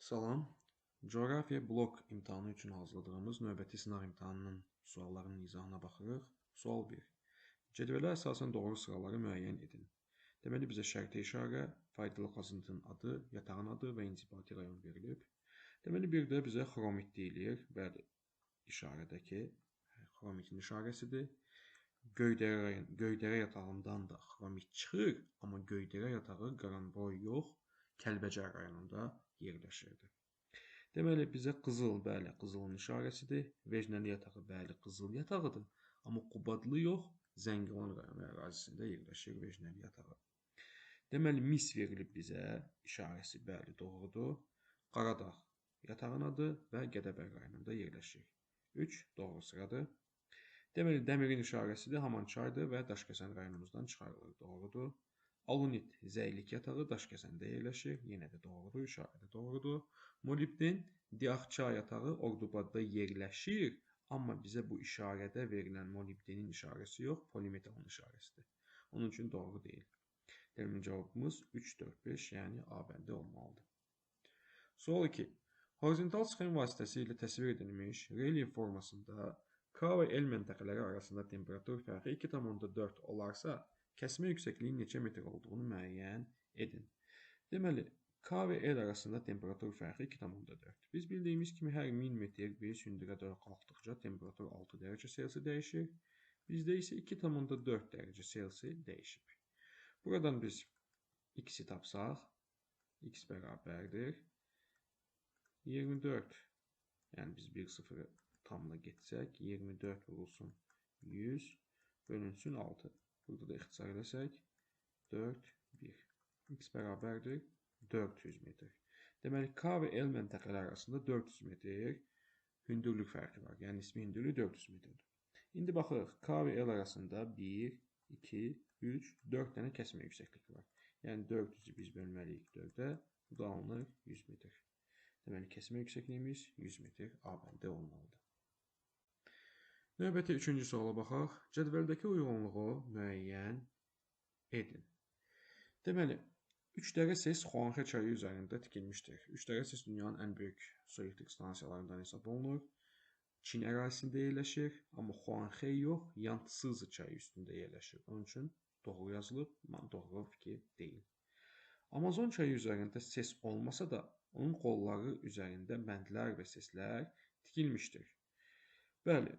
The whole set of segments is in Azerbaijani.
Salam. Coğrafiya blok imtahanı üçün hazırladığımız növbəti sınaq imtahanının suallarının izahına baxırıq. Sual 1. Cədvələ əsasən doğru sıraları müəyyən edin. Deməli, bizə şərti işarə, faydalı qazıntının adı, yatağın adı və inzibati rayon verilib. Deməli, bir də bizə xromit deyilir. Bəli, işarədəki xromitin işarəsidir. Göydərə yatağından da xromit çıxır, amma Göydərə yatağı Qaranboy yox, Kəlbəcər rayonunda yerləşirdi. Deməli, bizə qızıl, bəli, qızılın işarəsidir. Vecnəli yatağı, bəli, qızıl yatağıdır. Amma Qubadlı yox, Zəngilan rayonu ərazisində yerləşir Vecnəli yatağı. Deməli, mis verilib bizə, işarəsi, bəli, doğrudur. Qaradağ yatağın adı və Gədəbəy rayonunda yerləşir. 3 doğru sıradır. Deməli, dəmirin işarəsidir, Hamançaydır və Daşkəsən rayonumuzdan çıxarılır. Doğrudur. Alunit, Zəylik yatağı Daşkəsəndə yerləşir. Yenə də doğrudur, işarə də doğrudur. Molibden, Diaxça yatağı Ordubadda yerləşir. Amma bizə bu işarədə verilən molibdenin işarəsi yox, polimetalın işarəsidir. Onun üçün doğru deyil. Deməli, cavabımız 3, 4, 5, yəni A bəndi olmalıdır. Sual 2. Horizontal sxem vasitəsilə təsvir edilmiş relyef formasında K və L məntəqələri arasında temperatur fərqi 2,4 olarsa, kəsmə yüksəkliyin neçə metr olduğunu müəyyən edin. Deməli, K və L arasında temperatur fərqi 2,4. Biz bildiyimiz kimi hər 1000 metr biz hündürə doğru qalxdıqca temperatur 6 dərəcə Selsi dəyişir. Bizdə isə 2,4 dərəcə Selsi dəyişib. Buradan biz x-i tapsaq, x bərabərdir 24. Yəni biz 1,0 tamla getsək, 24 vurulsun 100, bölünsün 6. Burada da ixtisar eləsək, 4, 1. X bərabərdir 400 metr. Deməli, K və L məntəqələri arasında 400 metr hündürlük fərqi var. Yəni, nisbi hündürlük 400 metrdir. İndi baxırıq, K və L arasında 1, 2, 3, 4 dənə kəsmə yüksəklik var. Yəni, 400-ü biz bölməliyik 4-ə, bu da alınır 100 metr. Deməli, kəsmə yüksəkliyimiz 100 metr A bəndi olmalıdır. Növbəti 3-cü suala baxaq. Cədvəldəki uyğunluğu müəyyən edin. Deməli, 3 SES Xuanxe çayı üzərində tikilmişdir. 3 SES dünyanın ən böyük su elektrik stansiyalarından hesab olunur. Çin ərazisində yerləşir, amma Xuanxe yox, Yangtze çayı üstündə yerləşir. Onun üçün doğru yazılıb, doğru fikir deyil. Amazon çayı üzərində SES olmasa da, onun qolları üzərində bəndlər və SESlər tikilmişdir. Bəli,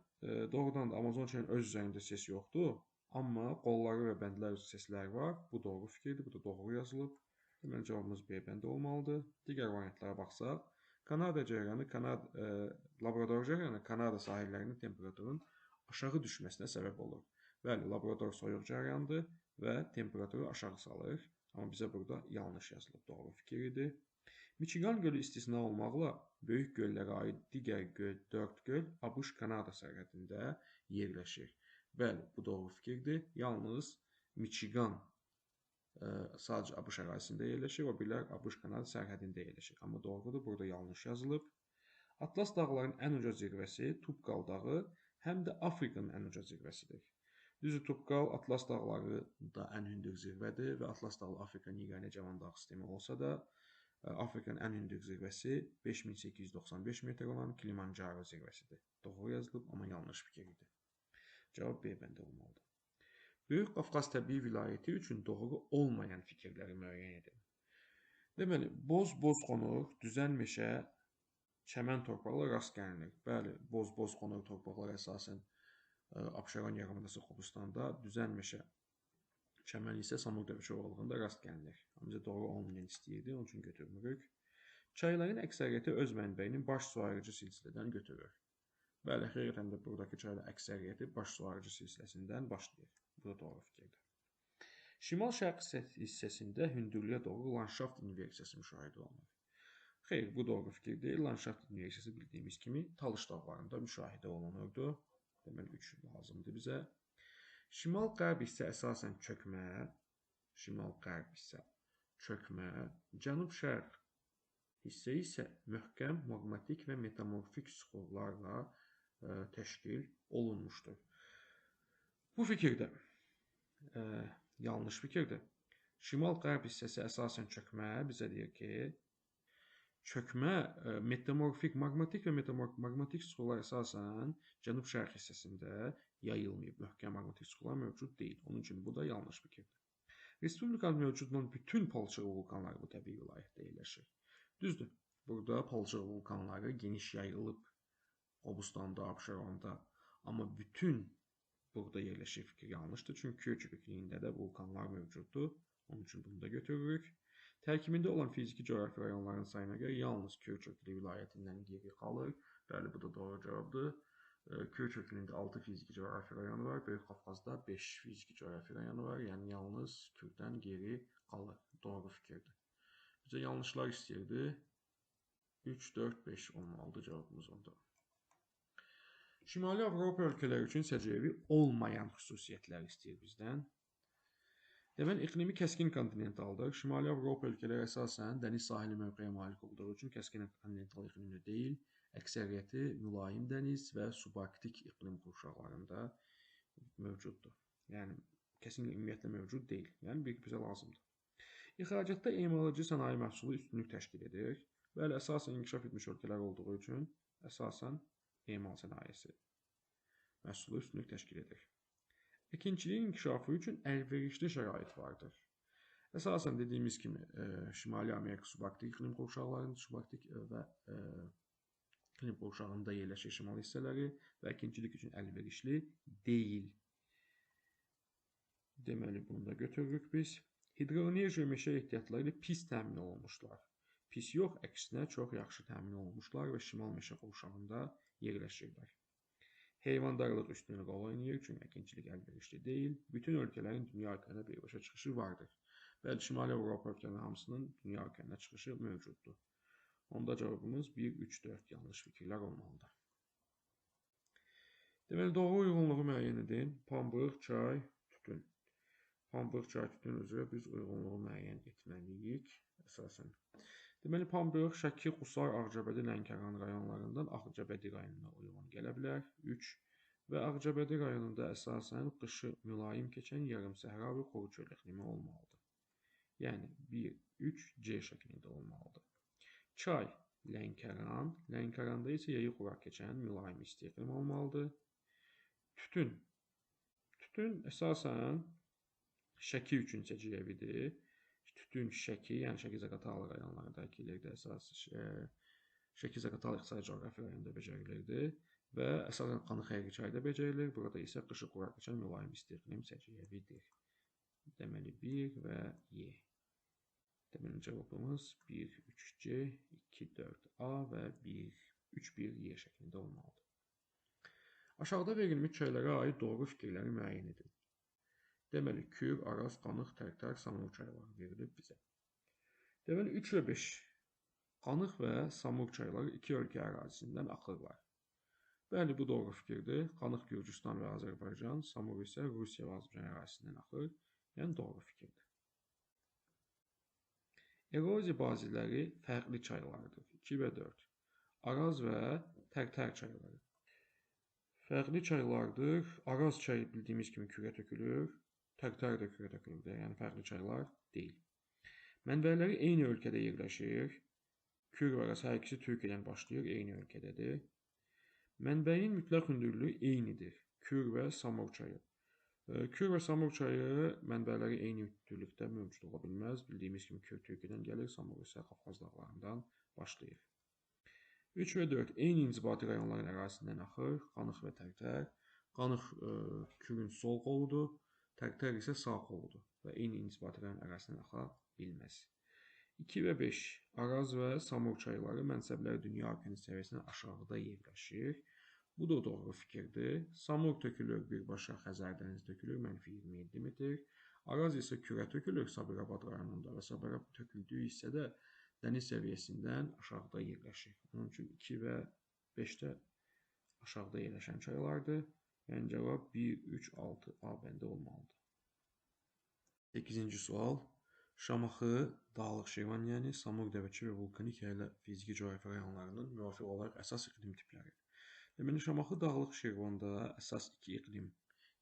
doğrudan da Amazon çayının öz üzərində SES yoxdur, amma qolları və bəndlər üzrə SESlər var. Bu doğru fikirdir, bu da doğru yazılıb. Deməli, cavabımız B bəndi olmalıdır. Digər variantlara baxsaq, Kanada cəryanı, Labrador cəryanı Kanada sahillərinin temperaturun aşağı düşməsinə səbəb olur. Bəli, Labrador soyuq cəryandır və temperaturu aşağı salır. Amma bizə burada yanlış yazılıb, doğru fikir idi. Michigan gölü istisna olmaqla böyük göllərə aid digər 4 göl ABŞ-Kanada sərhədində yerləşir. Bəli, bu doğru fikirdir. Yalnız Michigan sadəcə ABŞ ərazisində yerləşir, o birlər ABŞ-Kanada sərhədində yerləşir. Amma doğrudur, burada yanlış yazılıb. Atlas dağlarının ən uca zirvəsi Tubqal dağı, həm də Afrikanın ən uca zirvəsidir. Düzü, Tubqal Atlas dağları da ən hündür zirvədir və Atlas dağı Afrikanın yeganə cavan dağ sistemi olsa da, Afrikanın ən hündür zirvəsi 5895 metr olan Kilimanjaro zirvəsidir. Doğru yazılıb, amma yanlış fikir idi. Cavab B bəndə olmalıdır. Böyük Qafqaz təbii vilayəti üçün doğru olmayan fikirləri müəyyən edin. Deməli, boz qonur, düzən meşə, çəmən torpaqlar rast gəlinir. Bəli, boz qonur torpaqlar əsasən Abşeron yarımadası Qobustanda, düzən meşə, çəmən isə Samur dövşə ovalığında rast gəlinir. Bizə doğru olmayan istəyirdi, onun üçün götürmürük. Çayların əksəriyyəti öz mənbəyinin baş su ayırıcı silsilədən götürür. Bəli, həqiqətən də buradakı çaylar əksəriyyəti baş su ayırıcı silsiləsindən başlayır. Bu da doğru fikirdir. Şimal-şərq hissəsində hündürlüyə doğru landşaft inversiyası müşahidə olunur. Xeyr, bu doğru fikir deyil. Landşaft inversiyası bildiyimiz kimi Talış dağlarında müşahidə olunurdu. Deməli, 3 lazımdır bizə. Şimal-qərb hissə əsasən çökmə, cənub-şərq hissə isə möhkəm, maqmatik və metamorfik süxurlarla təşkil olunmuşdur. Bu fikirdə yanlış fikirdir. Şimal-qərb hissəsi əsasən çökmə bizə deyir ki, çökmə metamorfik, maqmatik və maqmatik suxurlar əsasən cənub-şərq hissəsində yayılmayıb. Möhkəm maqmatik suxurlar mövcud deyil. Onun üçün bu da yanlış fikirdir. Respublikanın mövcud olan bütün palçıq vulkanları bu təbii vilayətdə yerləşir. Düzdür, burada palçıq vulkanları geniş yayılıb Qobustanda, Abşeronda, amma bütün burada yerləşir fikir yanlışdır. Çünki Kür çöküklüyündə də vulkanlar mövcuddur. Onun üçün bunu da götürürük. Tərkibində olan fiziki coğrafi rayonların sayına görə yalnız Kür çöküklüyü vilayətindən geri qalır. Bəli, bu da doğru cavabdır. Kür çöküklüyündə 6 fiziki coğrafi rayonu var. Böyük Qafqazda 5 fiziki coğrafi rayonu var. Yəni yalnız Kürdən geri qalır. Doğru fikirdir. Bizə yanlışlar istəyirdi. 3, 4, 5 olmalıdır cavabımız onda. Şimali Avropa ölkələri üçün səciyyəvi olmayan xüsusiyyətlər istəyir bizdən. Deməli, iqlimi kəskin kontinentaldır. Şimali Avropa ölkələri əsasən dəniz sahili mövqeyə malik olduğu üçün kəskin kontinental iqlimdə deyil, əksəriyyəti mülayim dəniz və subarktik iqlim qurşaqlarında mövcuddur. Yəni, kəsin ümumiyyətlə mövcud deyil. Yəni, bir bizə lazımdır. İxracatda emalıcı sənaye məhsulu üstünlük təşkil edir. Bəli, əsasən inkişaf etmiş ölkələr olduğu üçün əsasən emal sənayesi məhsulu üstünlük təşkil edir. Əkinçiliyin inkişafı üçün əlverişli şərait vardır. Əsasən dediyimiz kimi Şimali Amerika subarktik iqlim qurşaqlarında, subarktik və iqlim qurşağında yerləşir şimal hissələri və əkinçilik üçün əlverişli deyil. Deməli, bunu da götürürük biz. Hidroenerji və meşə ehtiyatları ilə pis təmin olunmuşlar. Pis yox, əksinə çox yaxşı təmin olunmuşlar və şimal meşə qurşağında yerləşirlər. Heyvandarlıq üstünlüyü rol oynayır, çünki əkinçilik əlverişli deyil. Bütün ölkələrin dünya okeanına birbaşa çıxışı vardır. Bəli, Şimali Avropa ölkələrinin hamısının dünya okeanına çıxışı mövcuddur. Onda cavabımız 1, 3, 4 yanlış fikirlər olmalıdır. Deməli, doğru uyğunluğu müəyyən edin. Pambıq, çay, tütün. Pambıq, çay, tütün üzrə biz uyğunluğu müəyyən etməliyik. Əsasən. Deməli, Pambıq, Şəki, Qusar, Ağcabədi, Lənkəran rayonlarından Ağcabədi rayonuna uyğun gələ bilər. 3 və Ağcabədi rayonunda əsasən qışı mülayim keçən yarım səhra və quru çöl iqlimi olmalıdır. Yəni 1, 3, C şəklində olmalıdır. Çay, Lənkəran, Lənkəranda isə yayı quraq keçən mülayim isti iqlim olmalıdır. Tütün, tütün əsasən Şəki üçün səciyyəvidir. Tütün Şəki, yəni Şəki-Zaqatala rayonlarındakı yerdə əsas Şəki-Zaqatala iqtisadi coğrafi rayonunda becərilirdi və əsasən Xanı-Xeyri çayda becərilir. Burada isə qışı quraq keçən mülayim isti iqlim səciyyəvidir. Deməli 1 və Y. Deməli cavabımız 1, 3C, 2, 4A və 3, 1, Y şəklində olmalıdır. Aşağıda verilmiş çaylara aid doğru fikirləri müəyyən edin. Deməli, Kür, Araz, Qanıq, Tərtər, Samur çayları verilib bizə. Deməli, 3 və 5. Qanıq və Samur çayları iki ölkə ərazisindən axırlar. Bəli, bu doğru fikirdir. Qanıq Gürcüstan və Azərbaycan, Samur isə Rusiya və Azərbaycan ərazisindən axır. Yəni, doğru fikirdir. Eroziya baziləri fərqli çaylardır. 2 və 4. Araz və Tərtər çayları. Fərqli çaylardır. Araz çayı bildiyimiz kimi kürə tökülür. Tərtər də kürə tökülür. Yəni, fərqli çaylar deyil. Mənbələri eyni ölkədə yerləşir. Kür və Araz hər ikisi Türkiyədən başlayır, eyni ölkədədir. Mənbəyin mütləq hündürlüyü eynidir. Kür və Samur çayı. Kür və Samur çayı mənbələri eyni hündürlükdə mövcud ola bilməz. Bildiyimiz kimi Kür Türkiyədən gəlir, Samur isə Qafqaz dağlarından başlayır. 3 və 4. Eyni inzibati rayonların ərazisindən axır. Qanıq və Tərtər. Qanıq Kürün sol qoludur. Tərtər isə sağ qoludur və eyni inzibati rayon ərazisindən axa bilməz. 2 və 5. Araz və Samur çayları mənsəbləri dünya okeanı səviyyəsindən aşağıda yerləşir. Bu da doğru fikirdir. Samur tökülür, birbaşa Xəzər dənizi tökülür, -27 metr. Araz isə kürə tökülür Sabirabad rayonunda və Sabirabad töküldüyü hissədə dəniz səviyyəsindən aşağıda yerləşir. Onun üçün 2 və 5-də aşağıda yerləşən çaylardır. Yəni cavab 1, 3, 6 A bəndə olmalıdır. 8-ci sual. Şamaxı, Dağlıq Şirvan, yəni Samur, Dəvəçi və vulkanik yayla fiziki coğrafi rayonlarının müvafiq olaraq əsas iqlim tipləri. Deməli, Şamaxı, Dağlıq Şirvanda əsas iki iqlim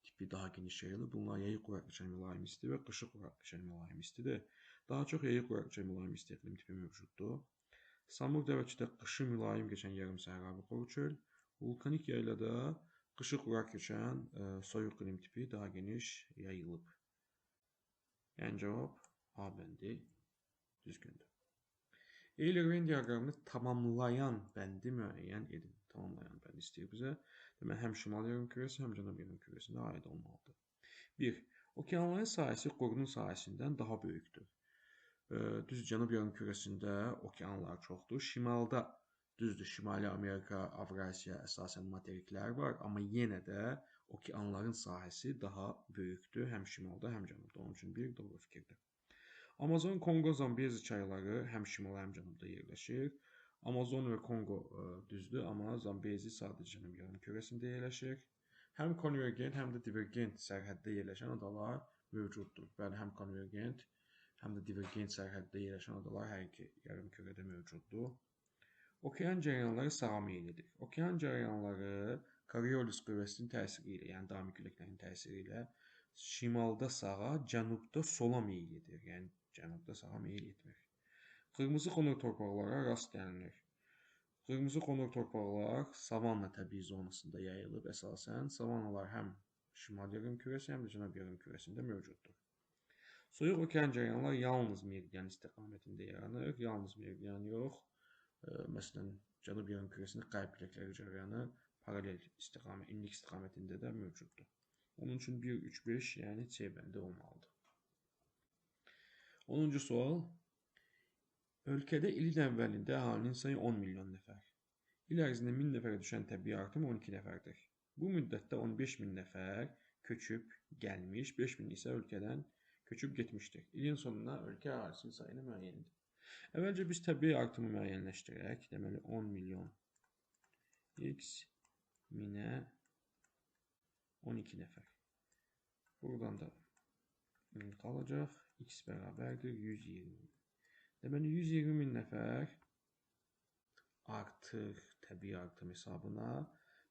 tipi daha geniş yayılır. Bunlar yayı quraq keçən mülayim isti və qışı quraq keçən mülayim istidir. Daha çox yayı quraq keçən mülayim isti iqlim tipi mövcuddur. Samurda ölkədə qışı mülayim keçən yarım səhravi quru çöl, vulkanik yaylada qışı quraq keçən soyuq iqlim tipi daha geniş yayılıb. Yəni cavab A bəndi düzgündür. Euler-Venn diaqramını tamamlayan bəndi müəyyən edin. Tamamlayan bənd istəyir bizə. Demək, həm şimal yarımkürəsi, həm cənub yarımkürəsinə aid olmalıdır. 1. Okeanların sahəsi qurunun sahəsindən daha böyükdür. Düz cənub yarımkürəsində okeanlar çoxdur. Şimalda düzdür, Şimali Amerika, Avrasiya əsasən materiklər var, amma yenə də okeanların sahəsi daha böyükdür, həm şimalda, həm cənubda. Onun üçün bir doğru fikirdir. Amazon, Kongo, Zambezi çayları həm şimal, həm cənubda yerləşir. Amazon və Kongo düzdür, amma Zambezi sadəcə cənub yarımkürəsində yerləşir. Həm konvergent, həm də divergent sərhəddə yerləşən adalar mövcuddur. Bəli, həm konvergent, həm də divergent sərhəddə yerləşən adalar hər iki yarımkürədə mövcuddur. Okean cərəyanları sağa meyl edir. Okean cərəyanları Coriolis qüvvəsinin təsiri ilə, yəni daimi küləklərin təsiri ilə şimalda sağa, cənubda sola meyl edir. Yəni cənubda sağa meyl etmir. Qırmızı qonur torpaqlara rast gəlinir. Qırmızı qonur torpaqlar savanna təbii zonasında yayılıb əsasən. Savannalar həm şimal yarımkürəsi, həm də cənub yarımkürəsində mövcuddur. Soyuq okean cərəyanlar yalnız meridian istiqamətində yaranır. Yalnız meridian yox. Məsələn, cənub yarımkürəsində qərb küləkləri cərəyanı paralel istiqamət, inlik istiqamətində də mövcuddur. Onun üçün 1, 3, 5, yəni C bəndi olmalıdır. 10-cu sual. Ölkədə ilin əvvəlində əhalinin sayı 10 milyon nəfər. İl ərzində 1000 nəfərə düşən təbii artım 12 nəfərdir. Bu müddətdə 15 min nəfər köçüb gəlmiş, 5 min isə ölkədən köçüb getmişdir. İlin sonuna ölkə əhalisi sayını müəyyən edin. Əvvəlcə biz təbii artımı müəyyənləşdirək. Deməli 10 milyon x minə 12 nəfər. Buradan da qalacaq. X bərabərdir 120. Deməli 120 min nəfər artır təbii artım hesabına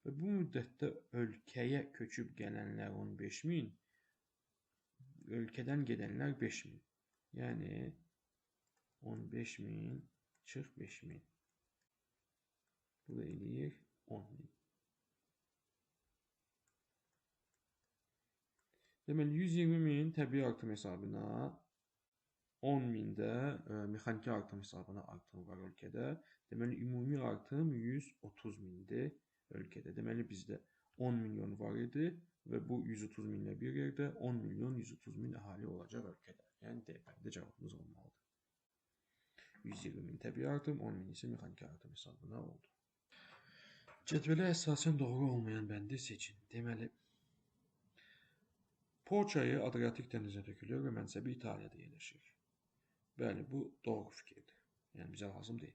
və bu müddətdə ölkəyə köçüb gələnlər 15 min, ölkədən gedənlər 5 min. Yəni 15 min çıx 5 min. Bu da eləyir 10 min. Deməli 120 min təbii artım hesabına, 10 min də mexaniki artım hesabına artım var ölkədə. Deməli ümumi artım 130 mindir ölkədə. Deməli bizdə 10 milyon var idi və bu 130 minlə bir yerdə 10 milyon 130 min əhali olacaq ölkədə. Yəni D bəndi cavabımız olmalıdır. 120 min təbii artım, 10 min isə mexaniki artım hesabına oldu. Cədvələ əsasən doğru olmayan bəndi seçin. Deməli, Po çayı Adriatik dənizinə tökülür və mənsəbi İtaliyada yerləşir. Bəli, bu doğru fikirdir. Yəni bizə lazım deyil.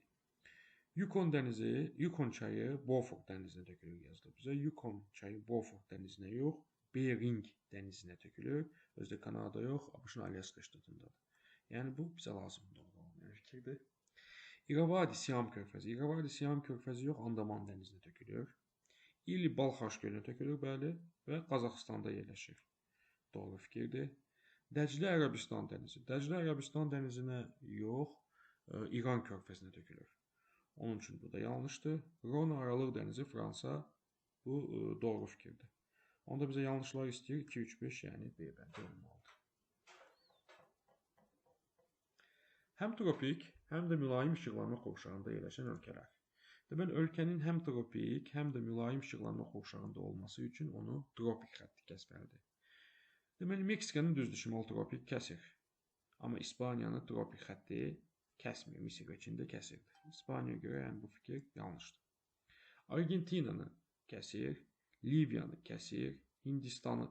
Yukon çayı Beaufort dənizinə tökülür yazılır bizə. Yukon çayı Beaufort dənizinə yox, Bering dənizinə tökülür. Özdə Kanada yox, ABŞ-ın Alyaska ştatındadır. Yəni bu bizə lazım doğru olmayan fikirdir. İravadi Siam körfəzi. İravadi Siam körfəzi yox, Andaman dənizinə tökülür. İli Balxaş gölünə tökülür, bəli, və Qazaxıstanda yerləşir. Doğru fikirdir. Dəclə Ərəbistan dənizi. Dəclə Ərəbistan dənizinə yox, İran körfəzinə tökülür. Onun üçün bu da yanlışdır. Rhone Aralıq dənizi Fransa. Bu doğru fikirdir. Onda bizə yanlışlar istəyir. 2, 3, 5, yəni B bəndi olmalıdır. Həm tropik, həm də mülayim işıqlanma qovşağında yerləşən ölkələr. Deməli, ölkənin həm tropik, həm də mülayim işıqlanma qovşağında olması üçün onu tropik xətti kəsməlidir. Deməli, Meksikanın düzdür, şimal tropik kəsir. Amma İspaniyanın tropik xətti kəsmir, Misir və Çində kəsirdir. İspaniyaya görə yəni bu fikir yanlışdır. Argentinanı kəsir, Liviyanı kəsir, Hindistanı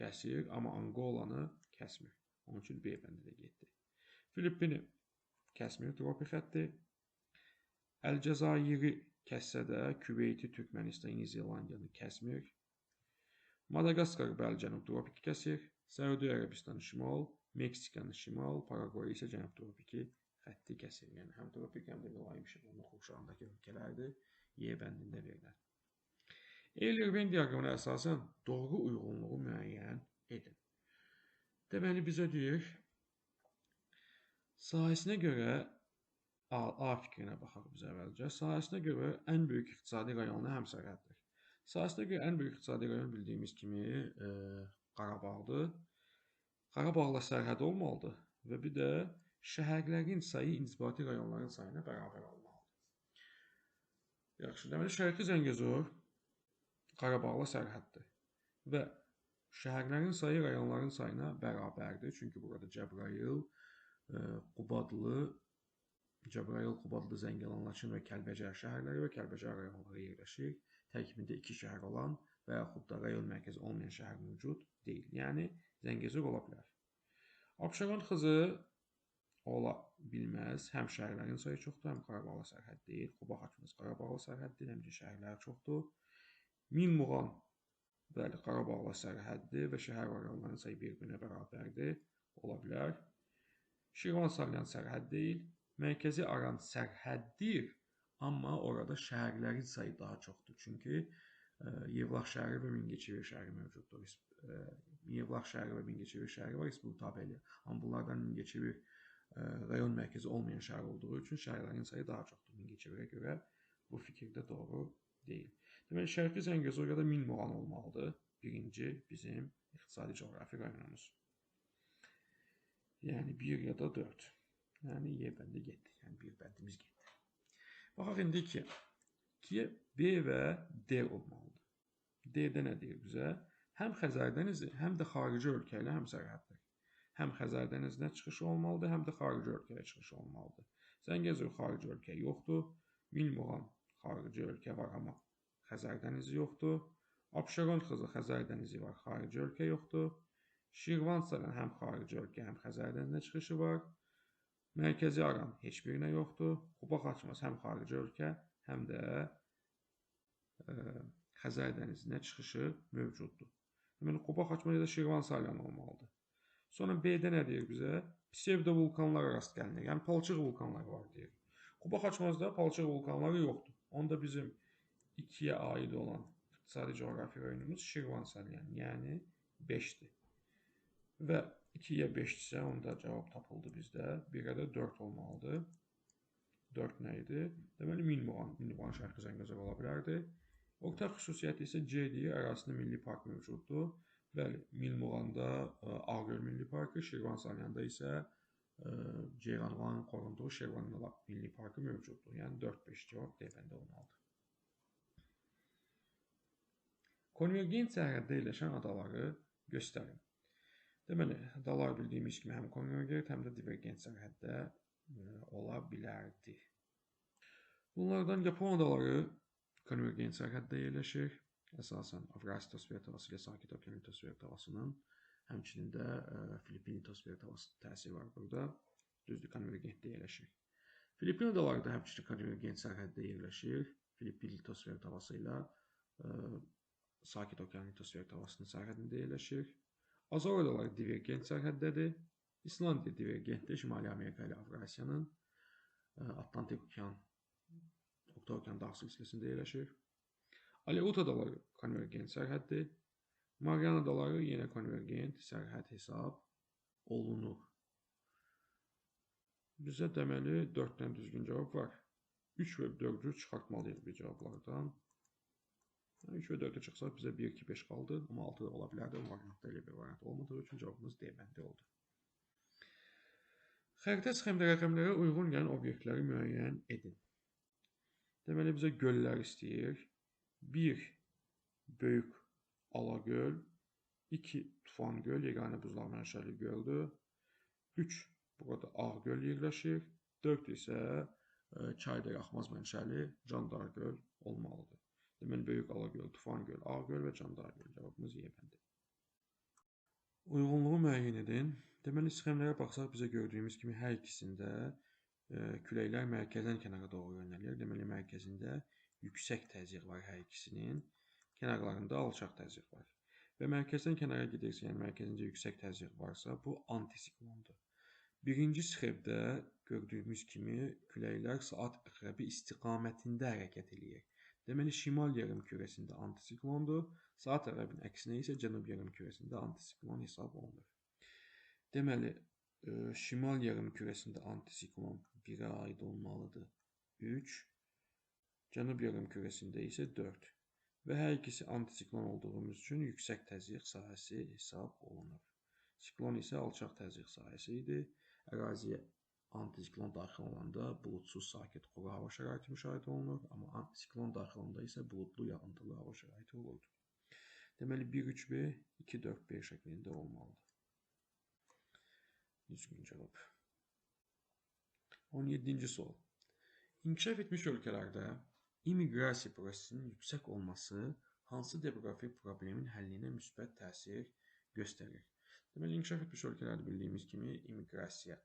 kəsir, amma Angolanı kəsmir. Onun üçün B bəndi də getdi. Filippini kəsmir tropik xətti. Əlcəzairi kəssə də Küveyti, Türkmənistan, Yeni Zelandiyanı kəsmir. Madagaskar bəli cənub tropiki kəsir. Səudiyyə Ərəbistanı şimal, Meksikanı şimal, Paragvay isə cənub tropiki xətti kəsir. Yəni həm tropik, həm də mülayim işıqlanma qovşağındakı ölkələrdir. Y bəndində verilən. Euler-Venn diaqramına əsasən doğru uyğunluğu müəyyən edin. Deməli bizə deyir, sahəsinə görə A fikrinə baxaq biz əvvəlcə. Sahəsinə görə ən böyük iqtisadi rayonu həmsərhəddir. Sahəsinə görə ən böyük iqtisadi rayon bildiyimiz kimi Qarabağdır. Qarabağla sərhəd olmalıdır və bir də şəhərlərin sayı inzibati rayonların sayına bərabər olmalıdır. Yaxşı, deməli Şərqi Zəngəzur Qarabağla sərhəddir və şəhərlərin sayı rayonların sayına bərabərdir. Çünki burada Cəbrayıl, Qubadlı, Zəngilan, Laçın və Kəlbəcər şəhərləri və Kəlbəcər rayonları yerləşir. Tərkibində 2 şəhər olan və yaxud da rayon mərkəzi olmayan şəhər mövcud deyil. Yəni Zəngəzur ola bilər. Abşeron xızı ola bilməz. Həm şəhərlərin sayı çoxdur, həm Qarabağla sərhəd deyil. Quba Xaçmaz Qarabağla sərhəddir, həmçinin şəhərlər çoxdur. Milmuğan bəli Qarabağla sərhəddir və şəhər və rayonların sayı bir-birinə bərabərdir. Ola bilər. Şirvansalyan sərhəd deyil. Mərkəzi Aran sərhəddir, amma orada şəhərlərin sayı daha çoxdur. Çünki Yevlax şəhəri və Mingəçevir şəhəri mövcuddur. Yevlax şəhəri və Mingəçevir şəhəri var Respublika tabelə. Amma bunlardan Mingəçevir rayon mərkəzi olmayan şəhər olduğu üçün şəhərlərin sayı daha çoxdur. Mingəçevirə görə bu fikir də doğru deyil. Deməli, Şərqi Zəngəzur ya da Milmuğan olmalıdır. Birinci bizim iqtisadi coğrafi rayonumuz. Yəni 1 ya da 4. Yəni Y bəndi getdi. Yəni bir bəndimiz getdi. Baxaq indi 2-yə. 2-yə B və D olmalıdır. D-də nə deyir bizə? Həm Xəzər dənizi, həm də xarici ölkə ilə həmsərhəddir. Həm Xəzər dənizinə çıxışı olmalıdır, həm də xarici ölkəyə çıxışı olmalıdır. Zəngəzur xarici ölkə yoxdur. Milmuğan xarici ölkə var, amma Xəzər dənizi yoxdur. Abşeron xızı Xəzər dənizi var, xarici ölkə yoxdur. Şirvansalyan həm xarici ölkə, həm Xəzər dənizinə çıxışı var. Mərkəzi Aran heç birinə yoxdur. Quba Xaçmaz həm xarici ölkə, həm də Xəzər dənizinə çıxışı mövcuddur. Deməli, Quba Xaçmaz ya da Şirvansalyan olmalıdır. Sonra B-də nə deyir bizə? Psevdovulkanlara rast gəlinir. Yəni, palçıq vulkanları var deyir. Quba Xaçmazda palçıq vulkanları yoxdur. Onda bizim 2-yə aid olan iqtisadi coğrafi rayonumuz Şirvansalyan, yəni 5-dir. Və 2-yə 5-dirsə, onda cavab tapıldı bizdə. 1-ə də 4 olmalıdır. 4 nə idi? Deməli, Milmuğan Şərqi Zəngəzur ola bilərdi. Ortaq xüsusiyyəti isə C deyir, ərazisində milli park mövcuddur. Bəli, Milmuğanda Ağgöl Milli Parkı, Şirvansalyanda isə Ceyranların qorunduğu Şirvanlı Milli Parkı mövcuddur. Yəni 4-5 cavab D bəndə olmalıdır. Konvergent sərhəddə yerləşən adaları göstərin. Deməli, adalar bildiyimiz kimi həm konvergent, həm də divergent sərhəddə ola bilərdi. Bunlardan Yapon adaları konvergent sərhəddə yerləşir. Əsasən Avrasiya litosfer tavası ilə Sakit Okean litosfer tavasının, həmçinin də Filippin litosfer tavası təsiri var burada. Düzdür, konvergentdə yerləşir. Filippin adaları da həmçinin konvergent sərhəddə yerləşir. Filippin litosfer tavası ilə Sakit Okean litosfer tavasının sərhədində yerləşir. Azor adaları divergent sərhəddədir. İslandiya divergentdir. Şimali Amerika ilə Avrasiyanın Atlantik Okean, Orta Okean dağ silsiləsində yerləşir. Aleut adaları konvergent sərhəddir. Mariana adaları yenə konvergent sərhəd hesab olunur. Bizə deməli 4-dən düzgün cavab var. 3 və 4-ü çıxartmalıyıq bir cavablardan. 3 və 4-ə çıxsaq bizə 1, 2, 5 qaldı. Amma 6 da ola bilərdi. O variantda elə bir variant olmadığı üçün cavabımız D bəndi oldu. Xəritə sxemdə rəqəmlərə uyğun gələn obyektləri müəyyən edin. Deməli, bizə göllər istəyir. 1. Böyük Alagöl. 2. Tufan göl, yeganə buzlar mənşəli göldür. 3. Burada Ağgöl yerləşir. 4 isə Çaydır Axmaz mənşəli Candar göl olmalıdır. Deməli, Böyük Alagöl, Tufan göl, Ağgöl və Candar göl cavabımız Y bəndi. Uyğunluğu müəyyən edin. Deməli, sxemlərə baxsaq bizə gördüyümüz kimi hər ikisində küləklər mərkəzdən kənara doğru yönəlir. Deməli, mərkəzində yüksək təzyiq var hər ikisinin, kənarlarında alçaq təzyiq var. Və mərkəzdən kənara gedirsə, yəni mərkəzində yüksək təzyiq varsa, bu antisiklondur. Birinci sxemdə gördüyümüz kimi küləklər saat əqrəbi istiqamətində hərəkət edir. Deməli, şimal yarımkürəsində antisiklondur, saat əqrəbinin əksinə isə cənub yarımkürəsində antisiklon hesab olunur. Deməli, Şimal yarımkürəsində antisiklon 1-ə aid olmalıdır 3, cənub yarımkürəsində isə 4 və hər ikisi antisiklon olduğumuz üçün yüksək təzyiq sahəsi hesab olunur. Siklon isə alçaq təzyiq sahəsi idi. Əraziyə antisiklon daxil olanda buludsuz, sakit, quru hava şəraiti müşahidə olunur, amma antisiklon daxil olanda isə buludlu, yağıntılı hava şəraiti olurdu. Deməli 1-3-B, 2-4-B şəklində olmalıdır. Düzgün cavab. 17-ci sual. İnkişaf etmiş ölkələrdə immiqrasiya prosesinin yüksək olması hansı demoqrafik problemin həllinə müsbət təsir göstərir? Deməli, inkişaf etmiş ölkələrdə bildiyimiz kimi immiqrasiya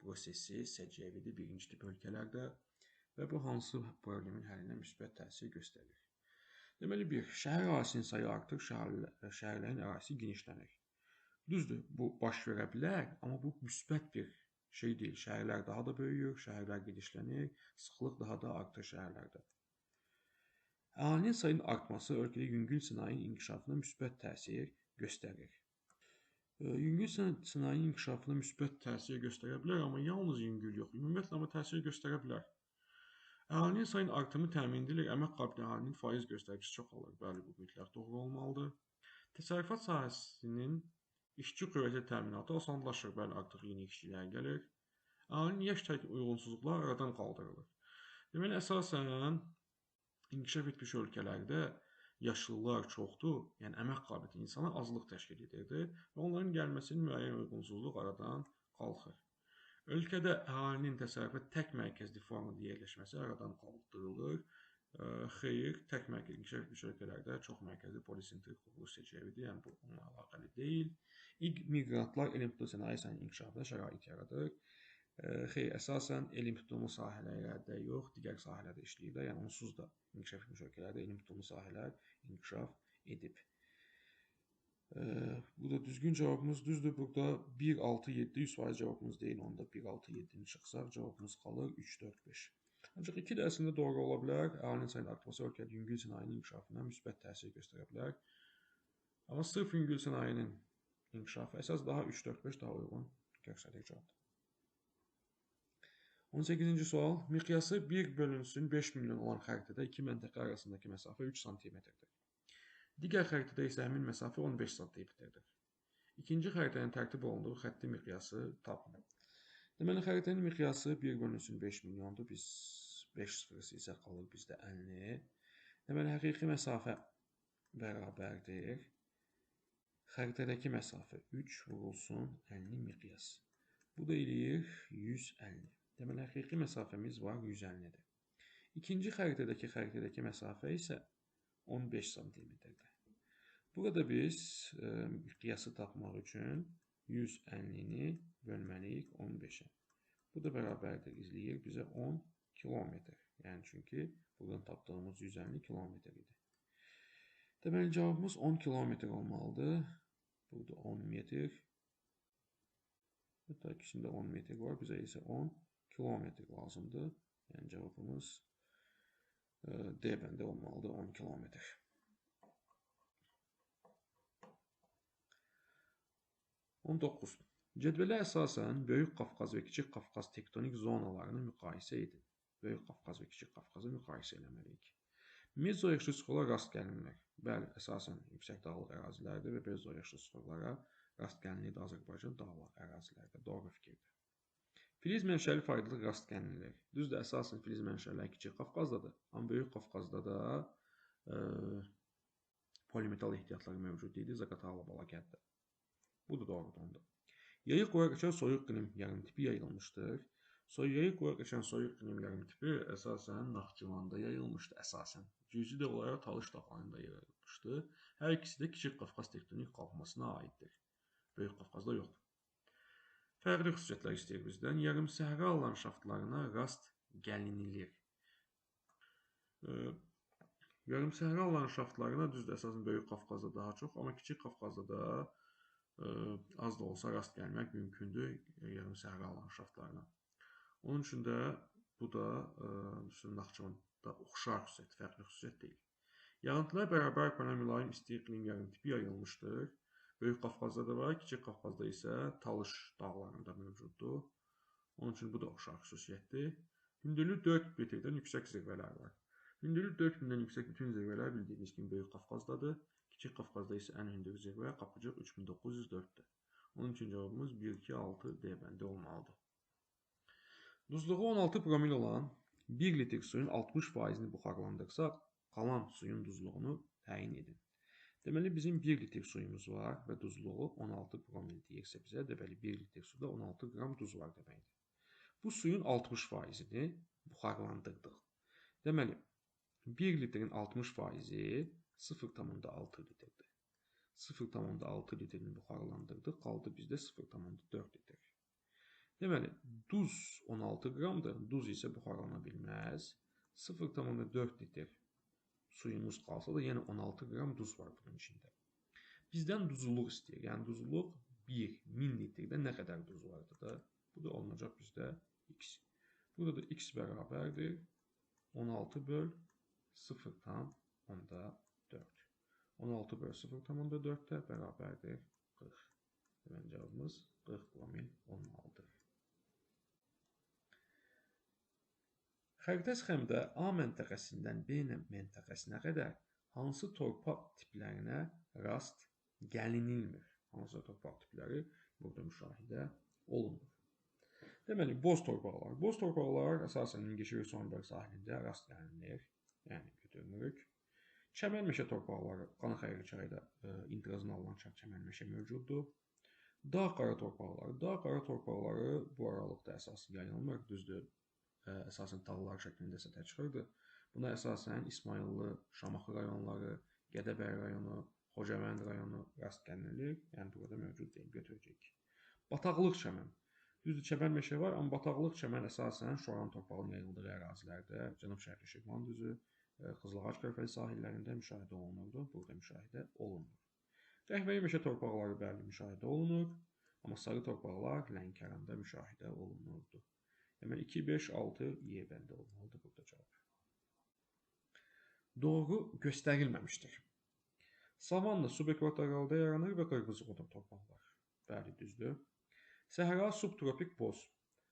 prosesi səciyyəvidir birinci tip ölkələrdə və bu hansı problemin həllinə müsbət təsir göstərir? Deməli, şəhər ərazisinin sayı artır, şəhərlərin ərazisi genişlənir. Düzdür, bu baş verə bilər, amma bu müsbət bir şey deyil. Şəhərlər daha da böyüyür, şəhərlər genişlənir, sıxlıq daha da artır şəhərlərdə. Əhalinin sayının artması ölkədə yüngül sənayenin inkişafına müsbət təsir göstərir. Yüngül sənayenin inkişafına müsbət təsir göstərə bilər, amma yalnız yüngül yox, ümumiyyətlə amma təsir göstərə bilər. Əhalinin sayının artımı təmin edilir, əmək qabiliyyətli əhalinin faiz göstəricisi çoxalır. Bəli, bu mütləq doğru olmalıdır. Təsərrüfat sahəsinin işçi qüvvəsi təminatı asanlaşır, bəli, artıq yeni işçilər gəlir. Əhalinin yaş uyğunsuzluqları aradan qaldırılır. Deməli, əsasən inkişaf etmiş ölkələrdə yaşlılar çoxdur, yəni əmək qabiliyyətli insanlar azlıq təşkil edirdi və onların gəlməsinin müəyyən uyğunsuzluq aradan qalxır. Ölkədə əhalinin təsərrüfat tək mərkəzli formada yerləşməsi aradan qaldırılır. Xeyr, tək mərkəzli inkişaf etmiş ölkələrdə çox mərkəzli polisentrik quruluş səciyyəvidir, yəni bu onunla əlaqəli deyil. Miqrantlar elm tutulu sənayesinin inkişafına şərait yaradır. Xeyr, əsasən elm tutulu sahələrdə yox, digər sahələrdə işləyirlər, yəni onsuz da inkişaf etmiş ölkələrdə elm tutulu sahələr inkişaf edib. Bu da düzgün cavabımız düzdür. Burada 1, 6, 7 100% cavabımız deyil. Onda 1, 6, 7-ni çıxsaq cavabımız qalır 3, 4, 5. Ancaq 2 də əslində doğru ola bilər. Əhalinin sayının artması ölkədə yüngül sənayenin inkişafına müsbət təsir göstərə bilər. Amma sırf yüngül sənayenin inkişafı əsas daha 3, 4, 5 daha uyğun göstərir cavabdır. 18-ci sual. Miqyası 1/5 milyon olan xəritədə iki məntəqə arasındakı məsafə 3 sm-dir. Digər xəritədə isə həmin məsafə 15 sm-dir. İkinci xəritənin tərtib olunduğu xəttin miqyası tapın. Deməli, xəritənin miqyası 1/5 milyondur. Biz 5 sıfırısı isə qalır bizdə 50. Deməli, həqiqi məsafə bərabərdir. Xəritədəki məsafə 3 vurulsun 50 miqyas. Bu da eləyir 150. Deməli, həqiqi məsafəmiz var 150-dir. İkinci xəritədəki məsafə isə 15 sm-dir. Burada biz miqyası tapmaq üçün 150-ni bölməliyik 15-ə. Bu da bərabərdir, izləyir bizə 10 kilometr. Yəni, çünki buradan tapdığımız 150 kilometr idi. Deməli, cavabımız 10 kilometr olmalıdır. Burada 10 metr. Hətta ikisində 10 metr var. Bizə isə 10 kilometr lazımdır. Yəni, cavabımız D bəndə olmalıdır 10 kilometr. 19. Cədvələ əsasən Böyük Qafqaz və Kiçik Qafqaz tektonik zonalarını müqayisə edin. Böyük Qafqaz və Kiçik Qafqazı müqayisə eləməliyik. Mezoyaşlı sıxıqlara rast gəlinir. Bəli, əsasən yüksək dağlıq ərazilərdir və mezoyaşlı sıxıqlara rast gəlinir Azərbaycan dağlıq ərazilərdə. Doğru fikirdir. Filiz mənşəli faydalıq rast gəlinir. Düzdür, əsasən filiz mənşələri Kiçik Qafqazdadır. Amma Böyük Qafqazda da polimetal ehtiyatları mövcud idi Zaqatala Balakətdə. Bu da doğrudur onda. Yayıq qoyaq keçən soyuq iqlim yarımtipi yayılmışdır. Yayıq qoyaq keçən soyuq iqlim yarımtipi əsasən Naxçıvanda yayılmışdı. Əsasən. Cüzi də olaraq Talış dağlarında yayılmışdı. Hər ikisi də Kiçik Qafqaz tektonik qalxmasına aiddir. Böyük Qafqazda yoxdur. Fərqli xüsusiyyətlər istəyir bizdən. Yarımsəhra landşaftlarına rast gəlinilir. Yarımsəhra landşaftlarına düzdür, əsasən Böyük Qafqazda daha çox, amma Kiçik Qafqazda da az da olsa rast gəlmək mümkündür yarımsəhra landşaftlarına. Onun üçün də bu da Naxçıvanda oxşar xüsusiyyət, fərqli xüsusiyyət deyil. Yağıntılar bərabər mülayim isti iqlim yarımtipi yayılmışdır. Böyük Qafqazda da var, Kiçik Qafqazda isə Talış dağlarında mövcuddur. Onun üçün bu da oxşar xüsusiyyətdir. Hündürlüyü 4 metrdən yüksək zirvələr var. Hündürlük 4000-dən yüksək bütün zirvələr bildiyimiz kimi Böyük Qafqazdadır. Kiçik Qafqazda isə ən hündür zirvə Qapıcıq 3904-dür. Onun üçün cavabımız 1, 2, 6 D bəndi olmalıdır. Duzluğu 16 promil olan 1 litr suyun 60%-ni buxarlandırsaq, qalan suyun duzluğunu təyin edin. Deməli, bizim 1 litr suyumuz var və duzluğu 16 promil deyirsə bizə, deməli 1 litr suda 16 qram duz var deməkdir. Bu suyun 60%-ni buxarlandırdıq. Deməli, 1 litrin 60%-i 0,6 litrdir. 0,6 litrini buxarlandırdıq, qaldı bizdə 0,4 litr. Deməli, duz 16 qramdır, duz isə buxarlana bilməz. 0,4 litr suyumuz qalsa da yenə 16 qram duz var bunun içində. Bizdən duzluluq istəyir. Yəni duzluluq 1000 litrdə nə qədər duz vardır da? Bu da olacaq bizdə x. Burada da x bərabərdir 16 böl 0,4. 16 böl 0,4 də bərabərdir 40. Deməli cavabımız 40 promil olmalıdır. Xəritə sxemdə A məntəqəsindən B məntəqəsinə qədər hansı torpaq tiplərinə rast gəlinilmir? Hansı torpaq tipləri burada müşahidə olunur? Deməli, boz torpaqlar. Boz torpaqlar əsasən Mingəçevir-Sonibel sahilində rast gəlinir, yəni götürmürük. Çəmən meşə torpaqları Qanıxayır çayında imtiyazını alınan çəmən meşə mövcuddur. Dağ qara torpaqları. Dağ qara torpaqları bu aralıqda əsas yayılmır, düzdür. Əsasən tağlar şəklində sətə çıxırdı. Buna əsasən İsmayıllı, Şamaxı rayonları, Gədəbəy rayonu, Xocavənd rayonu rast gəlinir. Yəni burada mövcud deyil, götürəcəyik. Bataqlıq çəmən. Düzdür, çəmən meşə var, amma bataqlıq çəmən əsasən Şoran torpağının yayıldığı ərazilərdə Cənub-Şərqi Şirvan düzü, Qızılağac körfəzi sahillərində müşahidə olunurdu. Burada müşahidə olunmur. Qəhvəyi meşə torpaqları bəli müşahidə olunur, amma sarı torpaqlar Lənkəranda müşahidə olunurdu. Deməli 2, 5, 6 Y bəndi olmalıdır burada cavab. Doğru göstərilməmişdir. Savanna subekvatorialda yaranır və qırmızıqotur torpaqlar. Bəli, düzdür. Səhra subtropik boz.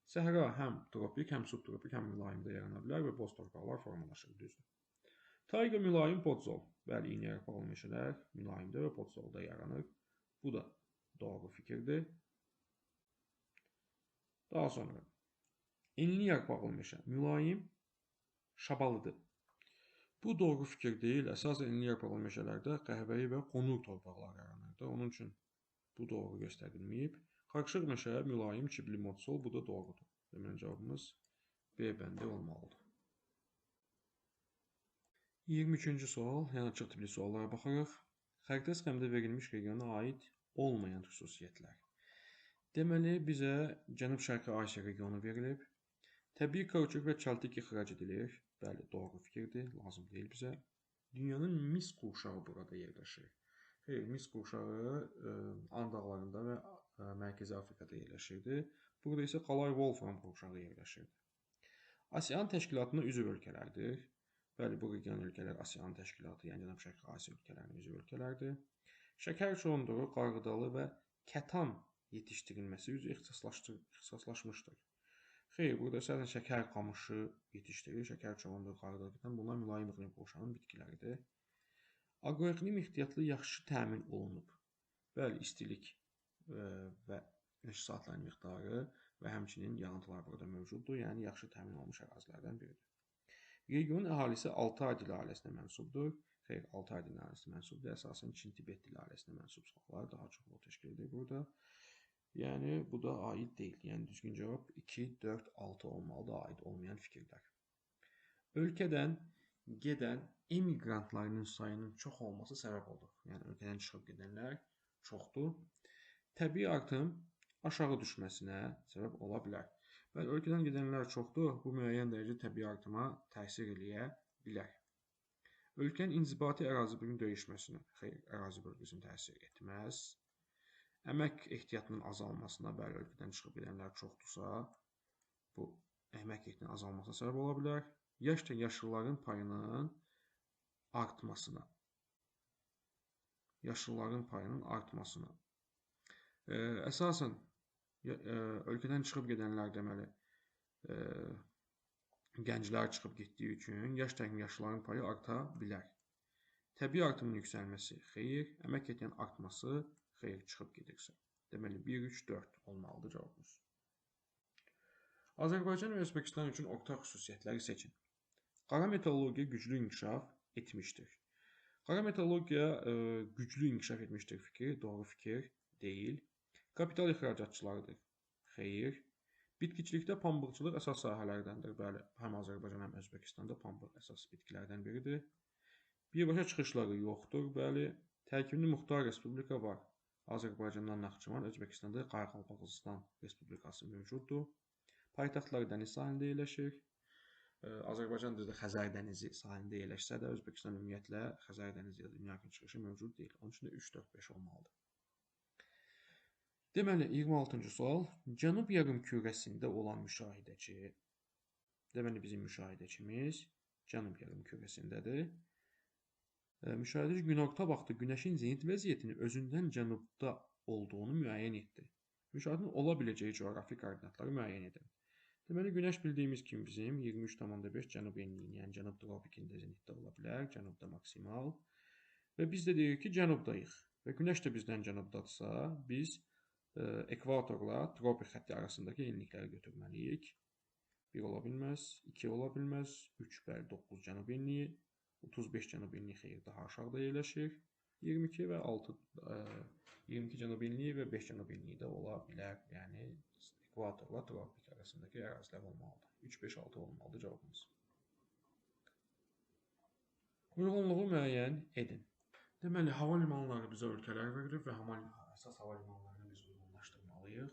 Səhra həm tropik, həm subtropik, həm mülayimdə yarana bilər və boz torpaqlar formalaşır, düzdür. Tayqa mülayim podzol. Bəli, iynəyarpaqlı meşələr mülayimdə və podzolda yaranır. Bu da doğru fikirdir. Daha sonra enli yarpaqlı meşə mülayim, şabalıdır. Bu doğru fikir deyil. Əsasən enli yarpaqlı meşələrdə qəhvəyi və qonur torpaqlar yaranırdı. Onun üçün bu doğru göstərilməyib. Qarışıq meşə mülayim, çibli modsol. Bu da doğrudur. Deməli cavabımız B bəndi olmalıdır. 23-cü sual, yəni açıq tipli suallara baxırıq. Xəritə sxemdə verilmiş regiona aid olmayan xüsusiyyətlər. Deməli, bizə Cənub-Şərqi Asiya regionu verilib. Təbii kauçuk və çəltik ixrac edilir. Bəli, doğru fikirdir, lazım deyil bizə. Dünyanın mis qurşağı burada yerləşir. Xeyr, mis qurşağı And dağlarında və Mərkəzi Afrikada yerləşirdi. Burada isə Qalay Wolfram qurşağı yerləşirdi. ASEAN təşkilatına üzv ölkələrdir. Bəli, bu region ölkələr ASEAN təşkilatı, yəni Cənub-Şərqi Asiya ölkələrinin üzv ölkələrdir. Şəkər çonduruğu, qarğıdalı və kətan yetişdirilməsi üzrə ixtisaslaşmışdır. Xeyr, burada əsasən şəkər qamışı yetişdirilir, şəkər çonduruğu, qarğıdalı kətan, bunlar mülayim iqlim qurşağının bitkiləridir. Aqroiqlim ehtiyatlı yaxşı təmin olunub. Bəli, istilik və güneş saatlarının miqdarı və həmçinin yağıntılar burada mövcuddur, yəni yaxşı təmin olunmuş ərazilərdən biridir. Regionun əhalisi Altay dili ailəsinə mənsubdur. Xeyr, Altay dili ailəsinə mənsubdur. Əsasən Çin-Tibet dili ailəsinə mənsub xalqlar daha çox təşkil edir burada. Yəni, bu da aid deyil. Yəni, düzgün cavab 2, 4, 6 olmalıdır, aid olmayan fikirlər. Ölkədən gedən emigrantların sayının çox olması səbəb olur. Yəni, ölkədən çıxıb gedənlər çoxdur. Təbii artım aşağı düşməsinə səbəb ola bilər. Bəli, ölkədən gedənlər çoxdur, bu müəyyən dərəcədə təbii artıma təsir eləyə bilər. Ölkənin inzibati ərazi bölgüsünün dəyişməsinə, xeyr, ərazi bölgüsünün təsir etməz. Əmək ehtiyatının azalmasına, bəli, ölkədən çıxıb gedənlər çoxdursa, bu əmək ehtiyatının azalmasına səbəb ola bilər. Yaşlı yaşlıların payının artmasına. yaşlıların payının artmasına. Əsasən ölkədən çıxıb gedənlər deməli gənclər çıxıb getdiyi üçün yaş təqvimi yaşlıların payı arta bilər. Təbii artımın yüksəlməsi xeyir, əmək edən artması xeyir çıxıb gedirsə. Deməli 1, 3, 4 olmalıdır cavabımız. Azərbaycan və Özbəkistan üçün ortaq xüsusiyyətləri seçin. Qara metallurgiya güclü inkişaf etmişdir. Qara metallurgiya güclü inkişaf etmişdir fikri doğru fikir deyil. Kapital ixracatçılarıdır. Xeyir. Bitkiçilikdə pambıqçılıq əsas sahələrdəndir. Bəli, həm Azərbaycan, həm Özbəkistanda pambıq əsas bitkilərdən biridir. Birbaşa çıxışları yoxdur. Bəli, tərkibli muxtar respublika var. Azərbaycandan Naxçıvan, Özbəkistanda Qaraqalpaqistan Respublikası mövcuddur. Paytaxtları dəniz sahilində yerləşir. Azərbaycan düzdür Xəzər dənizi sahilində yerləşsə də, Özbəkistan ümumiyyətlə Xəzər dənizi ya da dünya kimi çıxışı mövcud deyil. Onun üçün də 3, 4, 5 olmalıdır. Deməli, 26-cı sual. Cənub yarımkürəsində olan müşahidəçi, deməli bizim müşahidəçimiz Cənub yarımkürəsindədir. Müşahidəçi günorta vaxtı günəşin zenit vəziyyətini özündən cənubda olduğunu müəyyən etdi. Müşahidənin ola biləcəyi coğrafi koordinatları müəyyən edin. Deməli, günəş bildiyimiz kimi bizim 23,5 cənub enliyini, yəni cənub tropikində zenitdə ola bilər, cənubda maksimal. Və biz də deyirik ki, cənubdayıq və günəş də bizdən cənubdadırsa, biz ekvatorla tropik xətti arasındakı enlikləri götürməliyik. 1 ola bilməz, 2 ola bilməz, 3 bəli 9 cənub enliyi, 35 cənub enliyi xeyir daha aşağıda yerləşir. 22 və 6 22 cənub enliyi və 5 cənub enliyi də ola bilər. Yəni ekvatorla tropik arasındakı ərazilər olmalıdır. 3, 5, 6 olmalıdır cavabımız. Uyğunluğu müəyyən edin. Deməli, hava limanları bizə ölkələr verilir və əsas hava limanlarını biz uyğunlaşdırmalıyıq.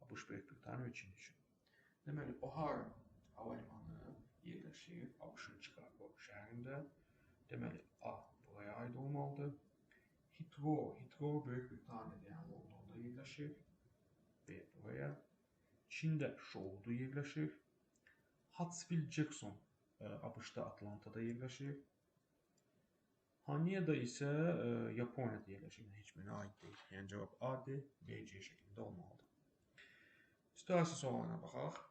ABŞ, Böyük Britaniya və Çin üçün. Deməli, O'Hara hava limanı yerləşir ABŞ-ın Chicago şəhərində. Deməli, A buraya aid olmalıdır. Heathrow Böyük Britaniyada, yəni Londonda yerləşir. B buraya. Çində Şouda yerləşir. Hartsfield-Jackson ABŞ-da Atlantada yerləşir. Haneda isə Yaponiyada yerləşir. Heç birinə aid deyil. Yəni cavab A-dir, B, C şəklində olmalıdır. Situasiya suallarına baxaq.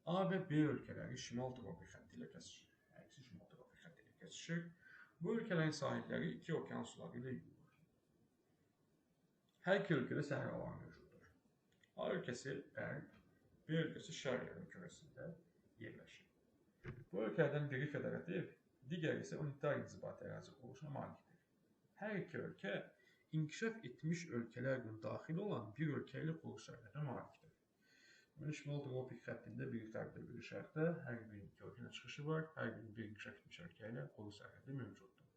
A və B ölkələri şimal tropik xətti ilə kəsişir. Əksi şimal tropik xətti ilə kəsişir. Bu ölkələrin sahilləri 2 okean suları ilə yuyulur. Hər iki ölkədə səhralar mövcuddur. A ölkəsi qərb, B ölkəsi şərq yarımkürəsində yerləşir. Bu ölkələrdən biri federativ, digəri isə unitar inzibati ərazi quruluşuna malikdir. Hər iki ölkə inkişaf etmiş ölkələrlə daxil olan bir ölkə ilə quruluş sərhədinə malikdir. Şimal tropik xəttində biri qərbdə, biri şərqdə, hər birinin iki ölkəyə çıxışı var, hər birinin bir inkişaf etmiş ölkə ilə quruluş sərhədi mövcuddur.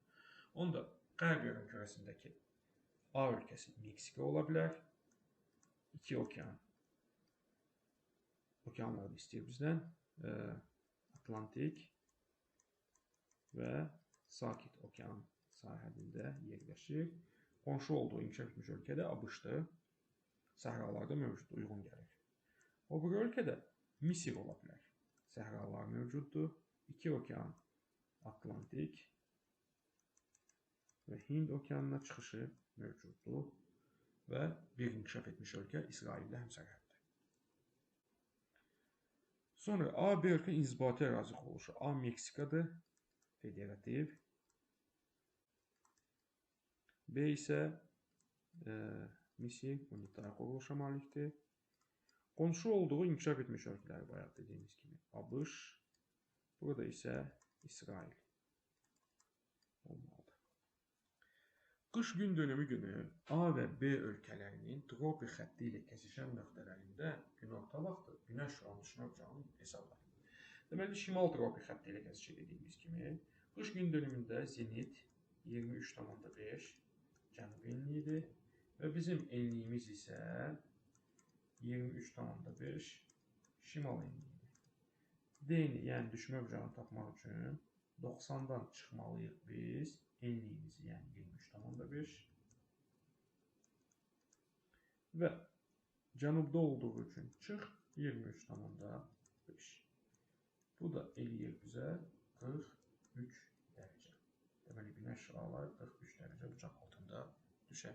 Onda qərb yarımkürəsindəki A ölkəsi Meksika ola bilər. 2 okean. Okeanları istəyir bizdən. Atlantik və Sakit okean sahəsində yerləşir. Qonşu olduğu inkişaf etmiş ölkədə ABŞ-dır. Səhralarda mövcud, uyğun gəlir. O bu ölkədə Misir ola bilər. Səhralar mövcuddur. 2 okean Atlantik və Hind okeanına çıxışı mövcuddur və bir inkişaf etmiş ölkə İsrail ilə həmsərhəddir. Sonra A, B ölkə inzibati ərazi quruluşu. A Meksikadır, federativ. B isə Misir unitar quruluşa malikdir. Qonşu olduğu inkişaf etmiş ölkələri bayaq dediyimiz kimi ABŞ, burada isə İsrail olmalıdır. Qış gün dönümü günü A və B ölkələrinin tropik xətti ilə kəsişən nöqtələrində günorta vaxtı günəş şüanı düşmə bucağını hesablayın. Deməli, şimal tropik xətti ilə kəsişir dediyimiz kimi, qış gün dönümündə zenit 23,5 cənub enliyidir və bizim enliyimiz isə 23,5 şimal enliyidir. D-ni, yəni düşmə bucağını tapmaq üçün 90-dan çıxmalıyıq biz enliyimizi, yəni 23,5 və cənubda olduğu üçün çıx 23,5. Bu da eləyir bizə 43 dərəcə. Deməli, günəş şüaları 43 dərəcə bucaq altında düşər.